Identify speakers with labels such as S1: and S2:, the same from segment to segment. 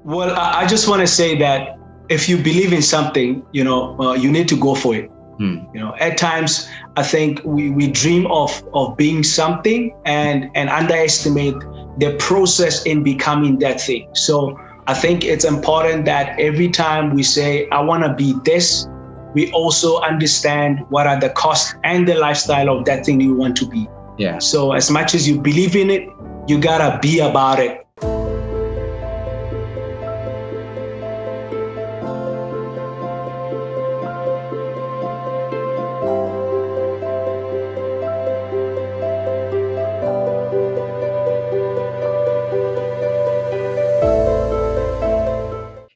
S1: Well, I just want to say that if you believe in something, you need to go for it. At times, I think we dream of being something and underestimate the process in becoming that thing. So I think it's important that every time we say, I want to be this, we also understand what are the costs and the lifestyle of that thing you want to be.
S2: Yeah.
S1: So as much as you believe in it, you gotta be about it.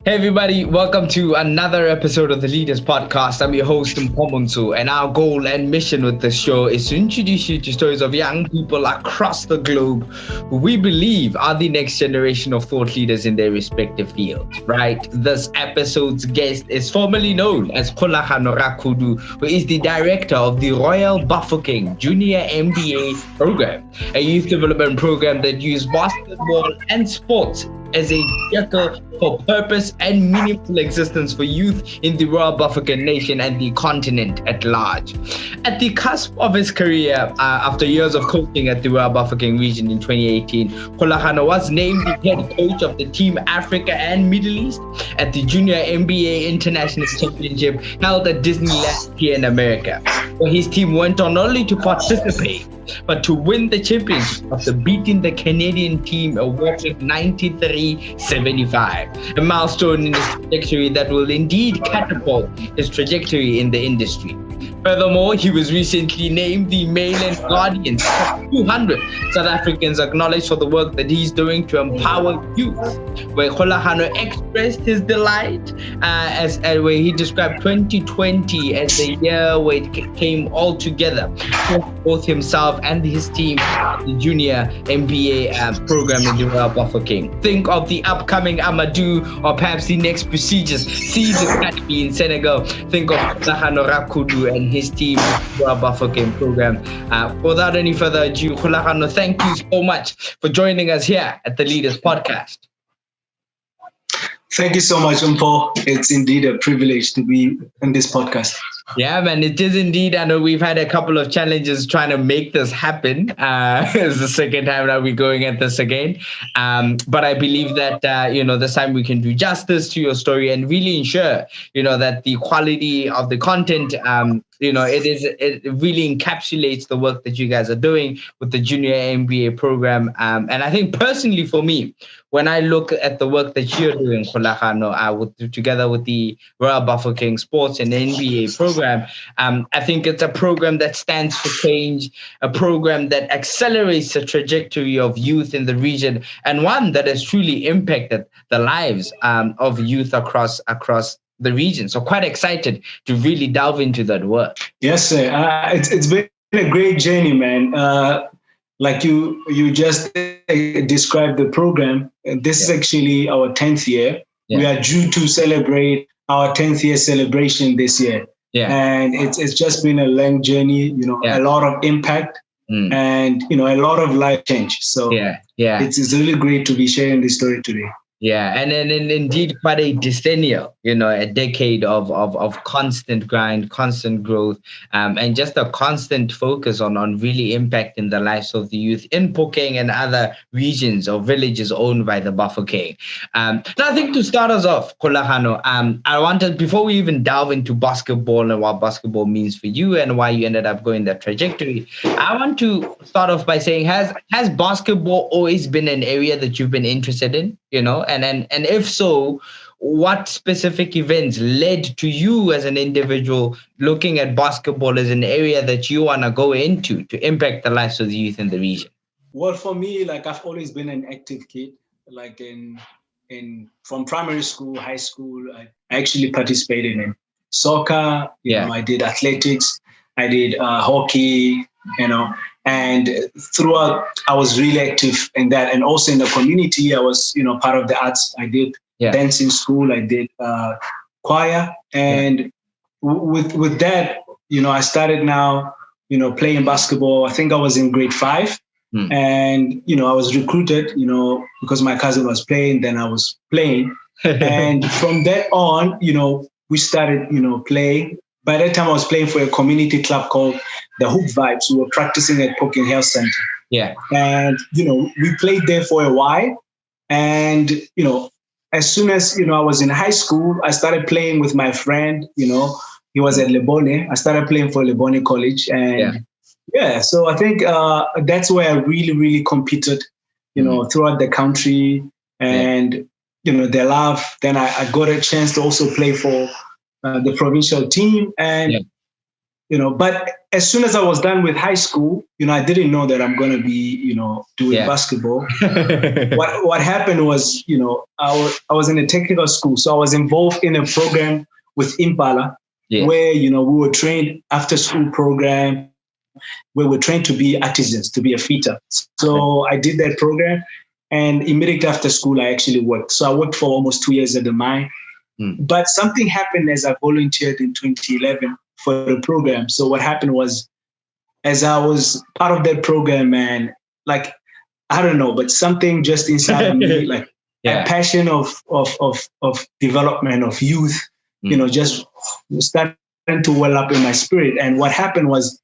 S2: Hey everybody, welcome to another episode of the Leaders Podcast. I'm your host, Mpomunsu, and our goal and mission with this show is to introduce you to stories of young people across the globe who we believe are the next generation of thought leaders in their respective fields, right? This episode's guest is formerly known as Kgolagano Rakhudu, who is the director of the Royal Bafokeng Junior MBA program, a youth development program that uses basketball and sports as a vehicle for purpose and meaningful existence for youth in the Royal Bafokeng Nation and the continent at large. At the cusp of his career, after years of coaching at the Royal Bafokeng region in 2018, Kgolagano was named the head coach of the Team Africa and Middle East at the Junior NBA International Championship held at Disneyland here in America, where his team went on not only to participate, but to win the championship after beating the Canadian team a whopping 93-75, a milestone in his trajectory that will indeed catapult his trajectory in the industry. Furthermore, he was recently named the Mail and Guardian's top 200 South Africans acknowledged for the work that he's doing to empower youth, where Kgolagano expressed his delight where he described 2020 as the year where it came all together for both himself and his team, the Junior MBA program in the Royal Bafokeng. Think of the upcoming Amadou or perhaps the next prestigious Seeds Academy in Senegal. Think of Kgolagano Rakhudu and his team, the Royal Bafokeng program. Without any further ado, Kgolagano, thank you so much for joining us here at the Leaders Podcast.
S1: Thank you so much, Mpo. It's indeed a privilege to be in this podcast.
S2: Yeah, man, it is indeed. I know we've had a couple of challenges trying to make this happen. It's the second time that we're going at this again. But I believe that, this time we can do justice to your story and really ensure, that the quality of the content, it really encapsulates the work that you guys are doing with the Junior MBA program. And I think personally for me, when I look at the work that you're doing, Kgolagano, together with the Royal Bafokeng Sports and NBA program, I think it's a program that stands for change, a program that accelerates the trajectory of youth in the region, and one that has truly impacted the lives of youth across the region. So quite excited to really delve into that work.
S1: Yes, sir. It's been a great journey, man. Like you just described the program. This is actually our 10th year. Yeah. We are due to celebrate our 10th year celebration this year.
S2: Yeah.
S1: And it's just been a long journey, a lot of impact and, a lot of life change. So it's really great to be sharing this story today.
S2: Yeah, and indeed quite a decennial, a decade of constant grind, constant growth, and just a constant focus on really impacting the lives of the youth in Bafokeng and other regions or villages owned by the Bafokeng. Now, I think to start us off, Kgolagano, I wanted, before we even delve into basketball and what basketball means for you and why you ended up going that trajectory, I want to start off by saying, has basketball always been an area that you've been interested in, And if so, what specific events led to you as an individual looking at basketball as an area that you want to go into to impact the lives of the youth in the region?
S1: Well, for me, I've always been an active kid. From primary school, high school, I actually participated in soccer. I did athletics, I did hockey, and throughout, I was really active in that. And also in the community, I was, part of the arts. I did dance in school. I did choir. And with that, I started now, playing basketball. I think I was in grade 5. And, I was recruited, because my cousin was playing, then I was playing. And from that on, we started, playing. By that time, I was playing for a community club called the Hoop Vibes. We were practicing at Bafokeng Health Center.
S2: Yeah.
S1: And, we played there for a while. And, as soon as, I was in high school, I started playing with my friend, he was at Lebone. I started playing for Lebone College. And so I think that's where I really, really competed, throughout the country. And, the love. Then I got a chance to also play for the provincial team. And, but as soon as I was done with high school, I didn't know that I'm going to be, doing basketball. What happened was, I was in a technical school. So I was involved in a program with Impala, where, we were trained after school program, where we're trained to be artisans, to be a fitter. So I did that program, and immediately after school, I actually worked. So I worked for almost 2 years at the mine. But something happened as I volunteered in 2011 for the program. So what happened was, as I was part of that program, man, like, I don't know, but something just inside of me, like a passion of development of youth, just started to well up in my spirit. And what happened was,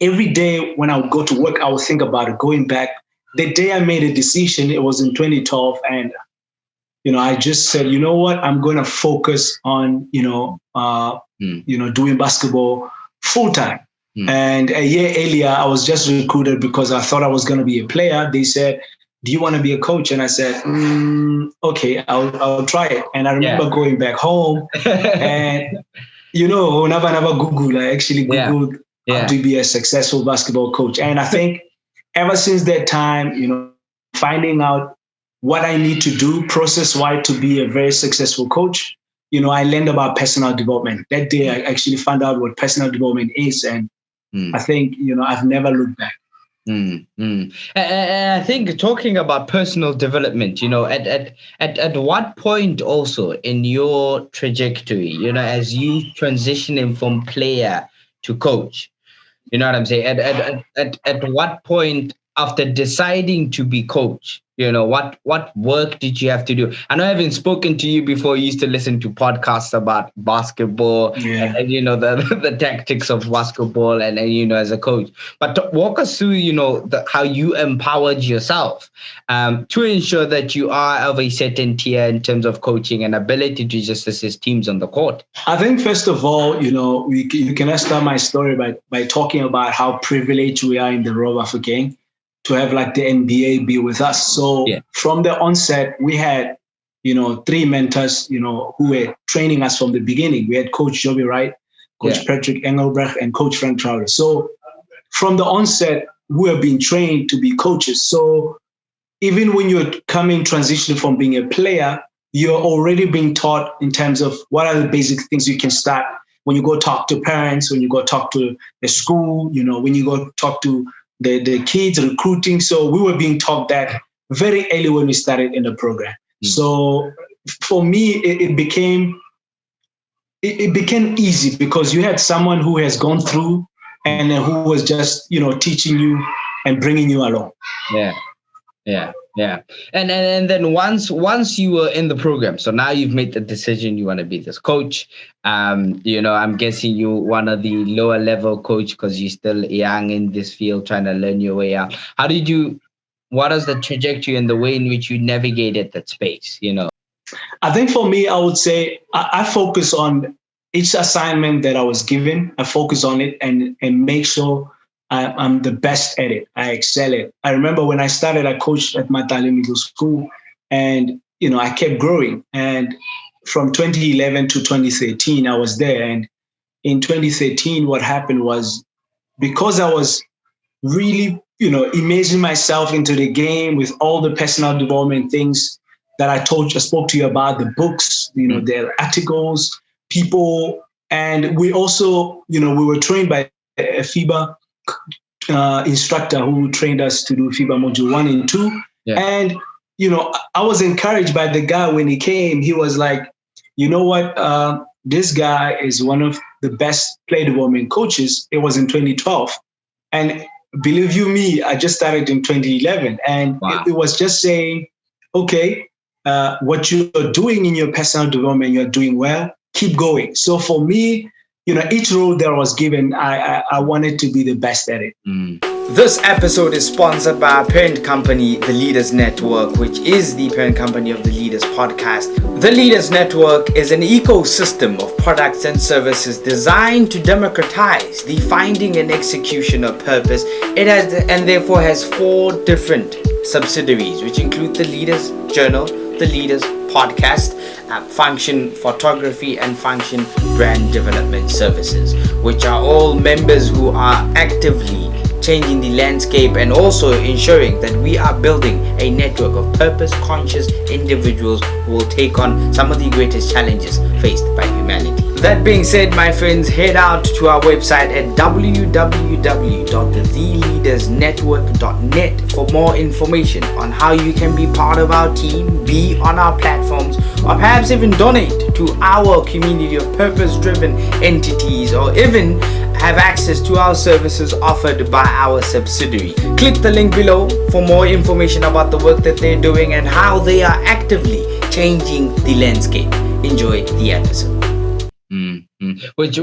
S1: every day when I would go to work, I would think about it, going back. The day I made a decision, it was in 2012. And, I just said, you know what, I'm going to focus on, doing basketball full time. And a year earlier, I was just recruited because I thought I was going to be a player. They said, do you want to be a coach? And I said, okay, I'll try it. And I remember going back home and, never Google. I actually Googled how to be a successful basketball coach. And I think ever since that time, finding out what I need to do process-wise to be a very successful coach, I learned about personal development. That day, I actually found out what personal development is. And I think, I've never looked back.
S2: And I think talking about personal development, at what point also in your trajectory, as you transitioning from player to coach, you know what I'm saying? At what point after deciding to be coach, what work did you have to do? I know I haven't spoken to you before. You used to listen to podcasts about basketball and the tactics of basketball and as a coach. But walk us through, how you empowered yourself to ensure that you are of a certain tier in terms of coaching and ability to just assist teams on the court.
S1: I think first of all, you can start my story by talking about how privileged we are in the Bafokeng to have like the NBA be with us. So from the onset, we had, 3 mentors, who were training us from the beginning. We had Coach Joby Wright, Coach Patrick Engelbrecht, and Coach Frank Trower. So from the onset, we are being trained to be coaches. So even when you're transitioning from being a player, you're already being taught in terms of what are the basic things you can start when you go talk to parents, when you go talk to the school, when you go talk to the kids recruiting. So we were being taught that very early when we started in the program. So for me, it became easy because you had someone who has gone through and who was just, teaching you and bringing you along.
S2: Yeah. And then once you were in the program, so now you've made the decision you want to be this coach. I'm guessing you one of the lower level coach because you're still young in this field, trying to learn your way out. What is the trajectory and the way in which you navigated that space?
S1: I think for me, I would say I focus on each assignment that I was given. I focus on it and make sure I'm the best at it. I excel it. I remember when I started, I coached at Matale Middle School and, I kept growing. And from 2011 to 2013, I was there. And in 2013, what happened was because I was really, immersing myself into the game with all the personal development things that I spoke to you about, the books, the articles, people. And we also, we were trained by a FIBA instructor who trained us to do FIBA Module 1 and 2. Yeah. And, I was encouraged by the guy when he came. He was like, you know what? This guy is one of the best play development coaches. It was in 2012. And believe you me, I just started in 2011, and it was just saying, okay, what you're doing in your personal development, you're doing well, keep going. So for me, each role that was given, I wanted to be the best at it.
S3: This episode is sponsored by our parent company, The Leaders Network, which is the parent company of The Leaders Podcast. The Leaders Network is an ecosystem of products and services designed to democratize the finding and execution of purpose. It has and therefore has 4 different subsidiaries, which include The Leaders Journal, The Leaders Podcast, Function Photography, and Function Brand Development Services, which are all members who are actively changing the landscape and also ensuring that we are building a network of purpose-conscious individuals who will take on some of the greatest challenges faced by humanity. That being said, my friends, head out to our website at www.theleadersnetwork.net for more information on how you can be part of our team, be on our platforms, or perhaps even donate to our community of purpose-driven entities, or even have access to our services offered by our subsidiary. Click the link below for more information about the work that they're doing and how they are actively changing the landscape. Enjoy the episode.
S2: Which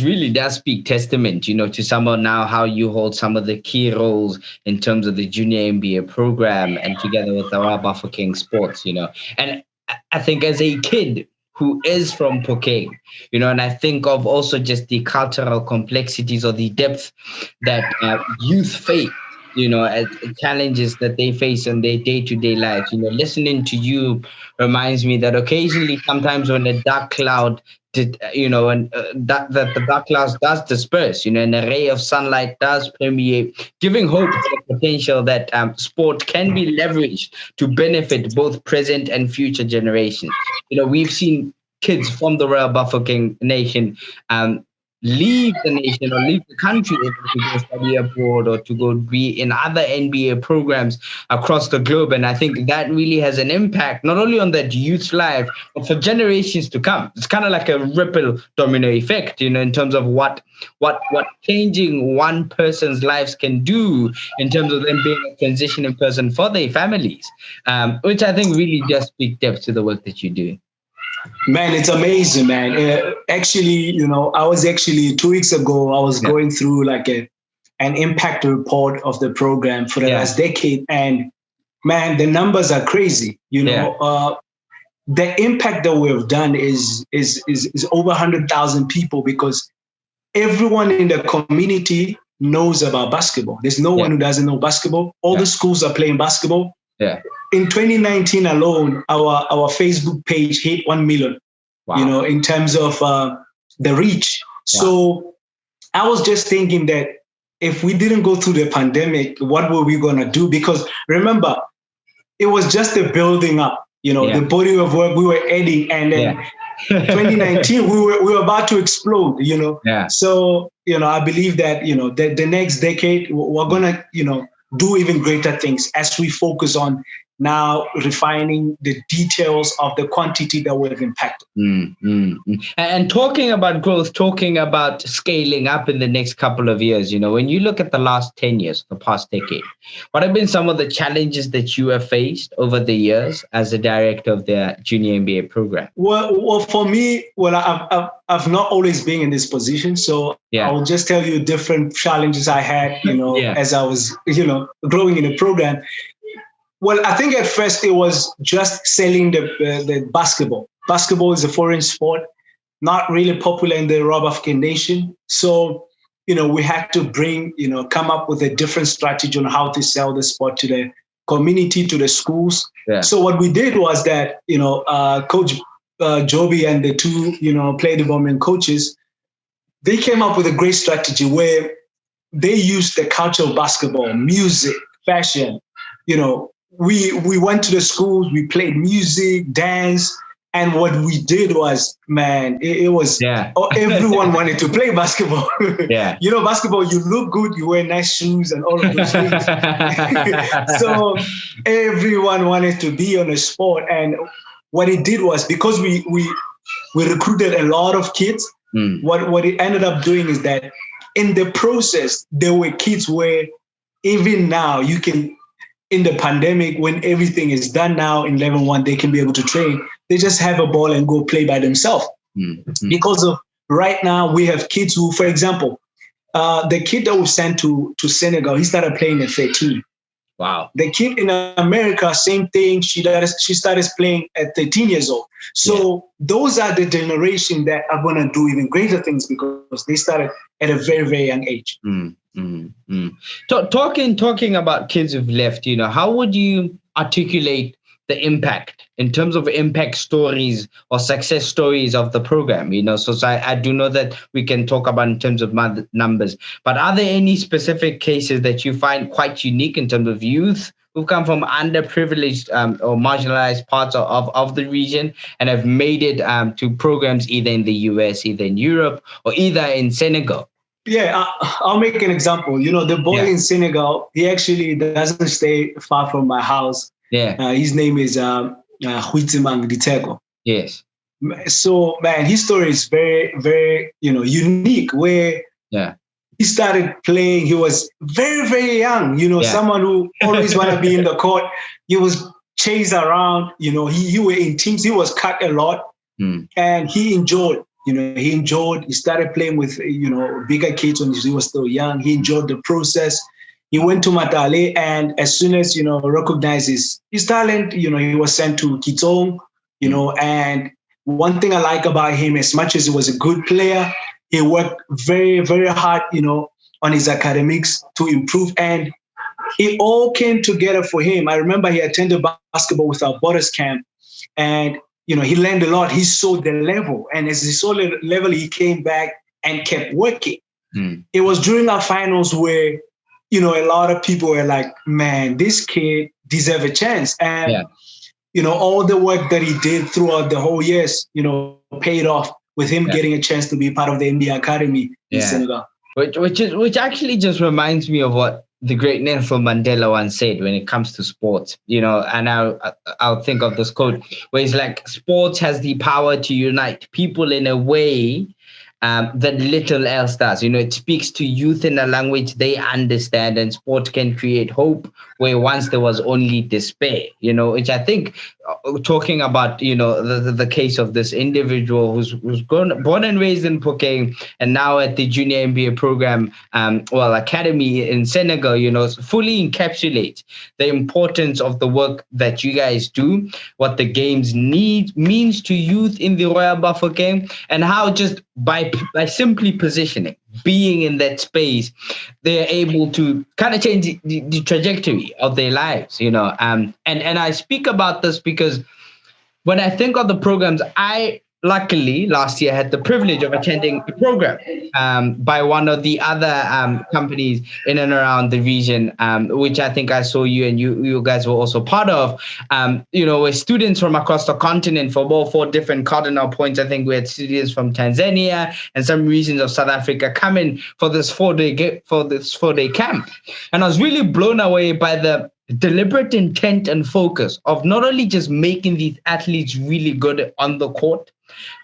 S2: really does speak testament, to somehow now how you hold some of the key roles in terms of the junior MBA program, and together with our Bafokeng Sports, And I think as a kid who is from Bafokeng, and I think of also just the cultural complexities or the depth that youth face, as challenges that they face in their day-to-day lives. Listening to you reminds me that occasionally, sometimes when a dark cloud that the dark clouds does disperse, an array of sunlight does permeate, giving hope for the potential that sport can be leveraged to benefit both present and future generations. We've seen kids from the Royal Bafokeng Nation leave the nation or leave the country to go study abroad or to go be in other NBA programs across the globe. And I think that really has an impact, not only on that youth's life, but for generations to come. It's kind of like a ripple domino effect, in terms of what changing one person's lives can do in terms of them being a transitioning person for their families, which I think really just speaks depth to the work that you do.
S1: Man, it's amazing, man. Actually, I was 2 weeks ago, I was going through like an impact report of the program for the last decade. And man, the numbers are crazy. The impact that we've done is over 100,000 people, because everyone in the community knows about basketball. There's no one who doesn't know basketball. All the schools are playing basketball. Yeah. In 2019 alone, our Facebook page hit 1 million, in terms of the reach. So I was just thinking that if we didn't go through the pandemic, what were we going to do? Because remember, it was just the building up, the body of work we were adding. And then 2019, we were about to explode, So, I believe that, the next decade, we're going to, do even greater things as we focus on now refining the details of the quantity that we've impacted.
S2: And talking about growth, talking about scaling up in the next couple of years, when you look at the last 10 years, the past decade, what have been some of the challenges that you have faced over the years as a director of the junior MBA program?
S1: Well, for me, I've not always been in this position. So I will just tell you different challenges I had, as I was, growing in the program. Well, I think at first it was just selling the basketball. Basketball is a foreign sport, not really popular in the Royal Bafokeng Nation. So, we had to come up with a different strategy on how to sell the sport to the community, to the schools. Yeah. So what we did was that, Coach Joby and the two, player development coaches, they came up with a great strategy where they used the culture of basketball, music, fashion, We went to the schools, we played music, dance, and what we did was, man, it was everyone wanted to play basketball. Basketball, you look good, you wear nice shoes and all of those things. So everyone wanted to be on a sport. And what it did was, because we recruited a lot of kids, what it ended up doing is that in the process, there were kids where even now, you can, in the pandemic, when everything is done now in level 1, they can be able to train. They just have a ball and go play by themselves. Mm-hmm. Because of right now, we have kids who, for example, the kid that was sent to Senegal, he started playing at 13.
S2: Wow.
S1: The kid in America, same thing. She started playing at 13 years old. So those are the generation that are going to do even greater things because they started at a very, very young age.
S2: Talking about kids who've left, how would you articulate the impact in terms of impact stories or success stories of the program? So I do know that we can talk about in terms of numbers, but are there any specific cases that you find quite unique in terms of youth who've come from underprivileged or marginalized parts of the region and have made it to programs either in the US, either in Europe, or either in Senegal?
S1: Yeah, I'll make an example. The boy in Senegal, he actually doesn't stay far from my house. Yeah, his name is Huitimang Diteko. Yes. So, man, his story is very, very, unique. Where he started playing, he was very, very young. Someone who always want to be in the court. He was chased around. He were in teams. He was cut a lot, and he enjoyed. He started playing with bigger kids when he was still young. He enjoyed the process. He went to Matale, and as soon as, recognized his talent, he was sent to Kitong, and one thing I like about him, as much as he was a good player, he worked very, very hard, on his academics to improve, and it all came together for him. I remember he attended basketball with our Borders camp, and, he learned a lot. He saw the level, and as he saw the level, he came back and kept working. It was during our finals where, a lot of people were like, man, this kid deserves a chance. And, all the work that he did throughout the whole years, paid off with him getting a chance to be part of the NBA Academy in Senegal.
S2: Which actually just reminds me of what the great Nelson Mandela once said when it comes to sports, and I'll think of this quote where it's like, sports has the power to unite people in a way that little else does. It speaks to youth in a language they understand, and sport can create hope where once there was only despair, which I think, talking about, the case of this individual who's born and raised in Bafokeng and now at the junior NBA program, academy in Senegal, fully encapsulates the importance of the work that you guys do, what the games means to youth in the Royal Bafokeng, and how just by simply positioning, being in that space, they're able to kind of change the trajectory of their lives, and I speak about this because when I think of the programs, I luckily last year had the privilege of attending a program by one of the other companies in and around the region, which I think I saw you and you guys were also part of, where students from across the continent from all 4 different cardinal points. I think we had students from Tanzania and some regions of South Africa come in for this 4-day camp. And I was really blown away by the deliberate intent and focus of not only just making these athletes really good on the court,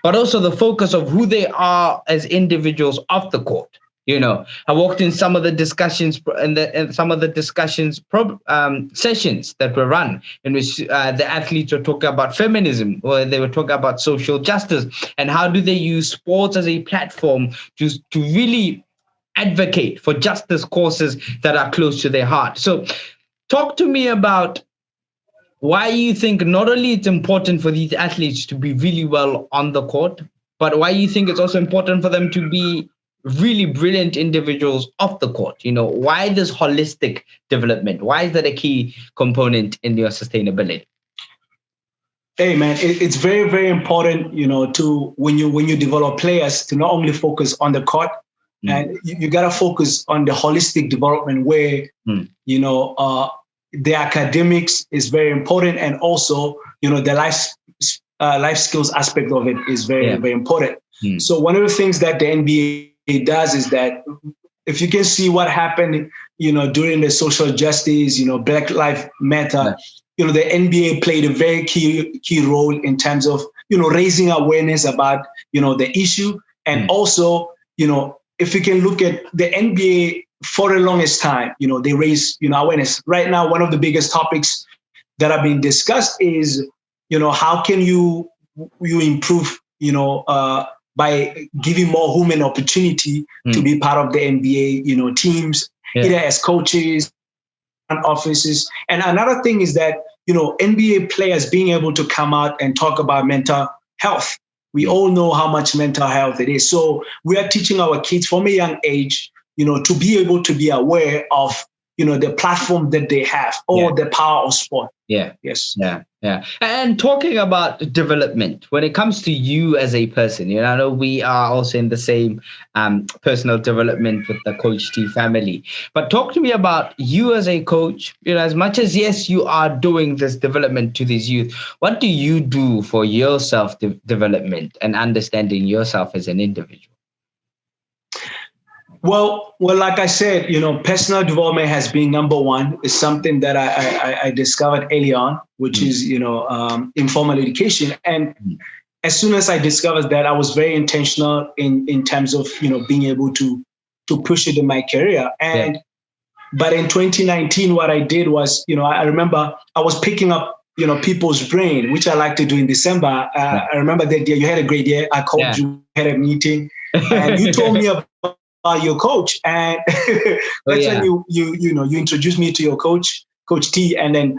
S2: but also the focus of who they are as individuals off the court. I walked in some of the discussions sessions that were run in which the athletes were talking about feminism, or they were talking about social justice, and how do they use sports as a platform to really advocate for justice causes that are close to their heart. So talk to me about why you think not only it's important for these athletes to be really well on the court, but why you think it's also important for them to be really brilliant individuals off the court. Why this holistic development? Why is that a key component in your sustainability?
S1: Hey man, it's very, very important, to when you develop players to not only focus on the court, and you gotta focus on the holistic development where the academics is very important, and also the life skills aspect of it is very, very important. So one of the things that the NBA does is that if you can see what happened, during the social justice, Black Lives Matter, the NBA played a very key role in terms of raising awareness about the issue, and also if you can look at the NBA for the longest time, they raise, awareness. Right now, one of the biggest topics that are being discussed is, how can you improve, by giving more women opportunity to be part of the NBA, teams, either as coaches, offices. And another thing is that, NBA players being able to come out and talk about mental health. We all know how much mental health it is. So we are teaching our kids from a young age, to be able to be aware of, the platform that they have or the power of sport.
S2: Yeah.
S1: Yes.
S2: Yeah. Yeah. And talking about development, when it comes to you as a person, I know we are also in the same personal development with the Coach T family. But talk to me about you as a coach, as much as, yes, you are doing this development to these youth. What do you do for your self-development and understanding yourself as an individual?
S1: Well, like I said, personal development has been number one. It's something that I discovered early on, which is, informal education. And as soon as I discovered that, I was very intentional in terms of, being able to push it in my career. But in 2019, what I did was, I remember I was picking up, people's brain, which I like to do in December. I remember that year you had a great year. I called you, had a meeting, and you told me about your coach, and that's when you introduced me to your coach, Coach T. And then,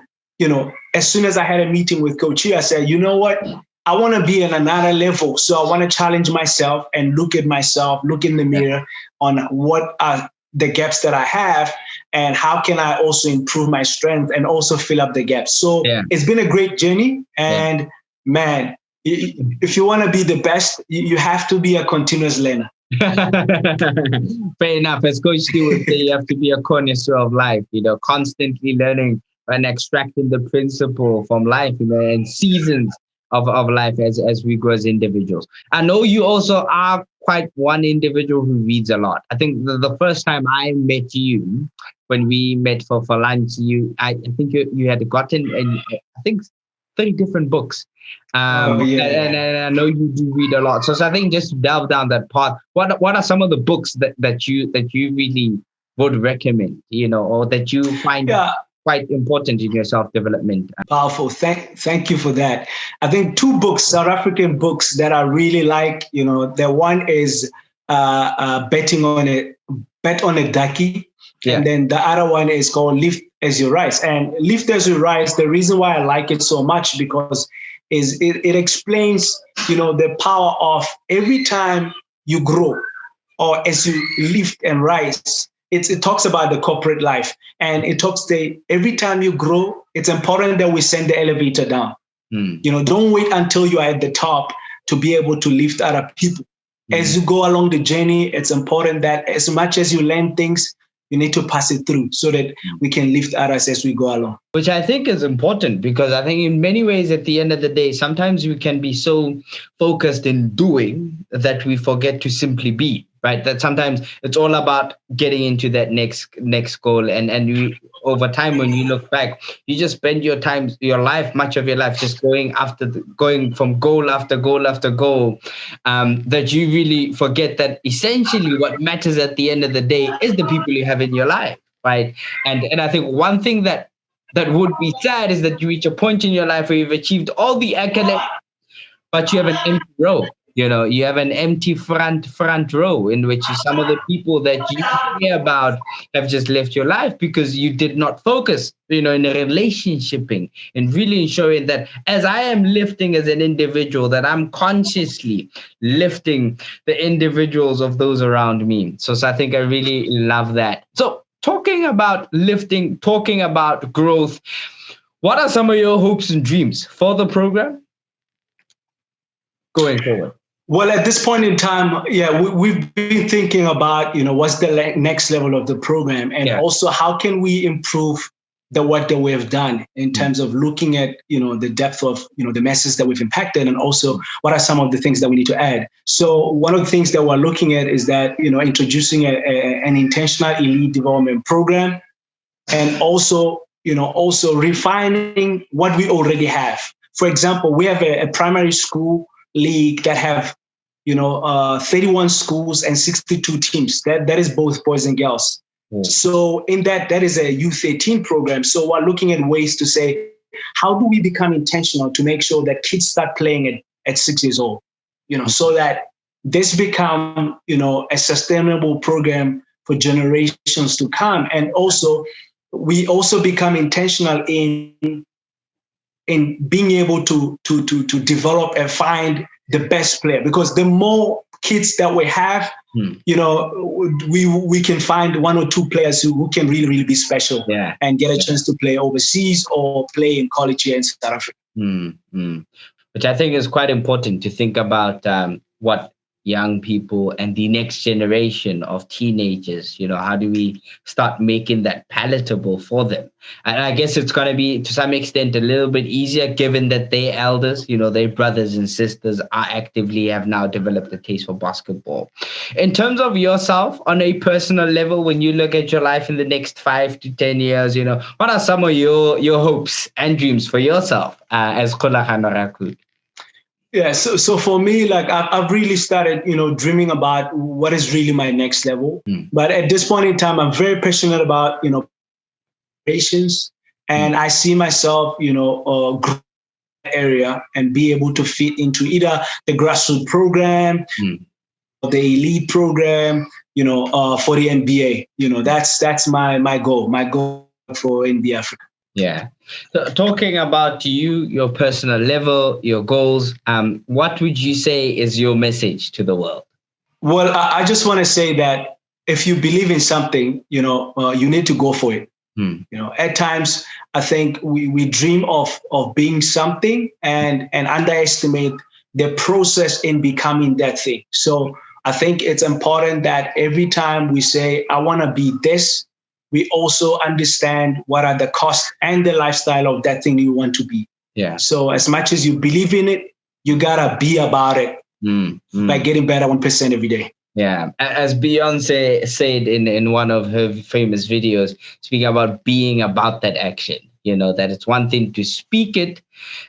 S1: as soon as I had a meeting with Coach T, I said, you know what? I want to be in another level. So I want to challenge myself and look at myself, look in the mirror on what are the gaps that I have and how can I also improve my strength and also fill up the gaps. So it's been a great journey. And man, if you want to be the best, you have to be a continuous learner.
S2: Fair enough. As Coach T would say, you have to be a connoisseur of life, constantly learning and extracting the principle from life, and seasons of life as we grow as individuals. I know you also are quite one individual who reads a lot. I think the first time I met you, when we met for lunch, I think you had gotten, I think, 30 different books. And I know you do read a lot. So I think just to delve down that path, what are some of the books that you really would recommend, or that you find quite important in your self-development?
S1: Powerful. Thank you for that. I think two books, South African books that I really like, the one is Bet on a Ducky. And then the other one is called Lift as You Rise. And Lift as You Rise, the reason why I like it so much because it explains, the power of every time you grow or as you lift and rise. It talks about the corporate life, and it talks every time you grow, it's important that we send the elevator down. Don't wait until you are at the top to be able to lift other people. As you go along the journey, it's important that as much as you learn things, you need to pass it through so that we can lift others as we go along.
S2: Which I think is important because I think in many ways at the end of the day, sometimes we can be so focused in doing that we forget to simply be, right? That sometimes it's all about getting into that next goal. And you, over time, when you look back, you just spend much of your life just going from goal after goal after goal, that you really forget that essentially what matters at the end of the day is the people you have in your life, right? And I think one thing that would be sad is that you reach a point in your life where you've achieved all the accolades, but you have an empty row. You have an empty front row in which some of the people that you care about have just left your life because you did not focus, in a relationshiping and really ensuring that as I am lifting as an individual, that I'm consciously lifting the individuals of those around me. So I think I really love that. So talking about lifting, talking about growth, what are some of your hopes and dreams for the program going forward?
S1: Well, at this point in time, we've been thinking about, what's the next level of the program, and also how can we improve the work that we have done in terms of looking at, the depth of, the messages that we've impacted, and also what are some of the things that we need to add. So one of the things that we're looking at is that, introducing an intentional elite development program, and also refining what we already have. For example, we have a primary school league that have 31 schools and 62 teams. That is both boys and girls. So in that is a youth 18 program. So we're looking at ways to say, how do we become intentional to make sure that kids start playing at 6 years old, so that this become, a sustainable program for generations to come. And also, we also become intentional in being able to develop and find the best player, because the more kids that we have, we can find one or two players who can really, really be special and get a chance to play overseas or play in college here in South Africa.
S2: Which I think is quite important to think about what young people and the next generation of teenagers, how do we start making that palatable for them? And I guess it's going to be, to some extent, a little bit easier given that their elders, their brothers and sisters have now developed a taste for basketball. In terms of yourself, on a personal level, when you look at your life in the next 5 to 10 years, what are some of your hopes and dreams for yourself as Kgolagano Rakhudu?
S1: Yeah, so for me, like I've really started, dreaming about what is really my next level. But at this point in time, I'm very passionate about, patience, and I see myself, grow in that area and be able to fit into either the grassroots program, or the elite program, for the NBA. That's my goal for NBA Africa.
S2: Yeah. So talking about you, your personal level, your goals, what would you say is your message to the world?
S1: Well, I just want to say that if you believe in something, you need to go for it. At times, I think we dream of being something and underestimate the process in becoming that thing. So I think it's important that every time we say, I want to be this, we also understand what are the costs and the lifestyle of that thing you want to be. Yeah. So as much as you believe in it, you gotta be about it. By getting better 1% every day.
S2: Yeah. As Beyonce said in one of her famous videos, speaking about being about that action, that it's one thing to speak it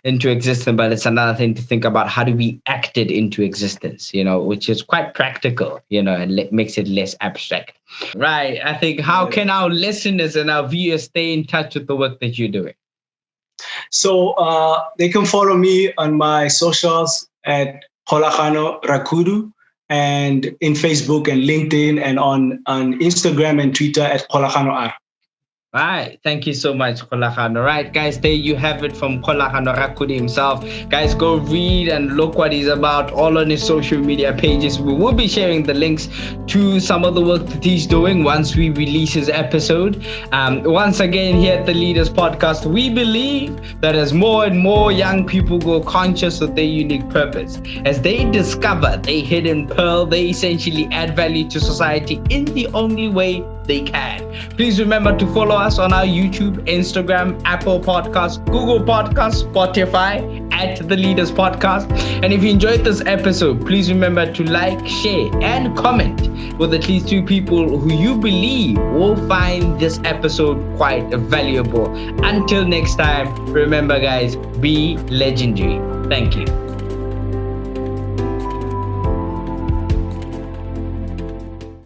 S2: into existence, but it's another thing to think about how do we act it into existence, which is quite practical, and makes it less abstract. Right. I think, how can our listeners and our viewers stay in touch with the work that you're doing?
S1: So they can follow me on my socials at Kgolagano Rakhudu, and in Facebook and LinkedIn, and on Instagram and Twitter at Kgolagano R.
S2: Right. Thank you so much, Kgolagano. Right, guys, there you have it from Kgolagano Rakhudu himself. Guys, go read and look what he's about all on his social media pages. We will be sharing the links to some of the work that he's doing once we release his episode. Once again, here at the Leaders Podcast, we believe that as more and more young people grow conscious of their unique purpose, as they discover their hidden pearl, they essentially add value to society in the only way they can. Please remember to follow us on our YouTube, Instagram, Apple Podcasts, Google Podcasts, Spotify at The Leaders Podcast. And if you enjoyed this episode, please remember to like, share, and comment with at least 2 people who you believe will find this episode quite valuable. Until next time, remember, guys, be legendary. Thank you.